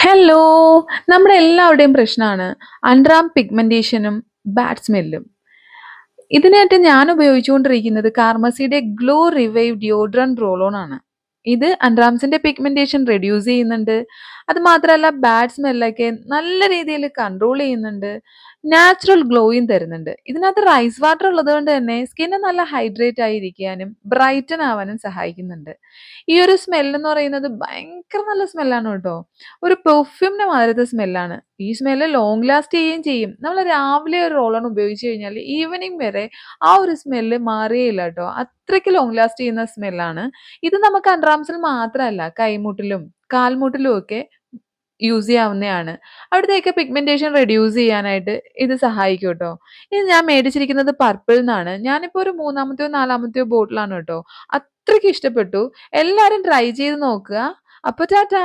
Hello! നമ്മുടെ എല്ലാവരുടെയും പ്രശ്നമാണ് അണ്ടർ ആം പിഗ്മെന്റേഷനും ബാഡ് സ്മെല്ലും. ഇതിനായിട്ട് ഞാൻ ഉപയോഗിച്ചുകൊണ്ടിരിക്കുന്നത് കാർമസിയുടെ glow revive deodorant roll on ആണ്. ഇത് അണ്ടർആംസിന്റെ പിഗ്മെന്റേഷൻ റെഡ്യൂസ് ചെയ്യുന്നുണ്ട്. അത് മാത്രമല്ല ബാഡ് സ്മെല്ലൊക്കെ നല്ല രീതിയിൽ കൺട്രോൾ ചെയ്യുന്നുണ്ട്. നാച്ചുറൽ ഗ്ലോയും തരുന്നുണ്ട്. ഇതിനകത്ത് റൈസ് വാട്ടർ ഉള്ളതുകൊണ്ട് തന്നെ സ്കിന്ന് നല്ല ഹൈഡ്രേറ്റ് ആയിരിക്കാനും ബ്രൈറ്റൻ ആവാനും സഹായിക്കുന്നുണ്ട്. ഈ ഒരു സ്മെൽ എന്ന് പറയുന്നത് ഭയങ്കര നല്ല സ്മെല്ലാണ് കേട്ടോ. ഒരു പെർഫ്യൂമിന്റെ മാതിരത്തെ സ്മെല്ലാണ്. ഈ സ്മെല്ല് ലോങ് ലാസ്റ്റ് ചെയ്യുകയും ചെയ്യും. നമ്മൾ രാവിലെ ഒരു റോൾ ഓൺ ഉപയോഗിച്ച് കഴിഞ്ഞാൽ ഈവനിംഗ് വരെ ആ ഒരു സ്മെല്ല് മാറുകയില്ല ട്ടോ. അത്രയ്ക്ക് ലോങ് ലാസ്റ്റ് ചെയ്യുന്ന സ്മെല്ലാണ്. ഇത് നമുക്ക് അണ്ടർആംസിൽ മാത്രമല്ല കൈമുട്ടിലും കാൽമുട്ടിലും ഒക്കെ യൂസ് ചെയ്യാവുന്നതാണ്. അവിടത്തെയൊക്കെ പിഗ്മെന്റേഷൻ റെഡ്യൂസ് ചെയ്യാനായിട്ട് ഇത് സഹായിക്കും ട്ടോ. ഇത് ഞാൻ മേടിച്ചിരിക്കുന്നത് പർപ്പിൾന്നാണ്. ഞാനിപ്പോ ഒരു മൂന്നാമത്തെയോ നാലാമത്തെയോ ബോട്ടിലാണ് ട്ടോ. അത്രയ്ക്ക് ഇഷ്ടപ്പെട്ടു. എല്ലാരും ട്രൈ ചെയ്ത് നോക്കുക. അപ്പൊ ടാറ്റാ.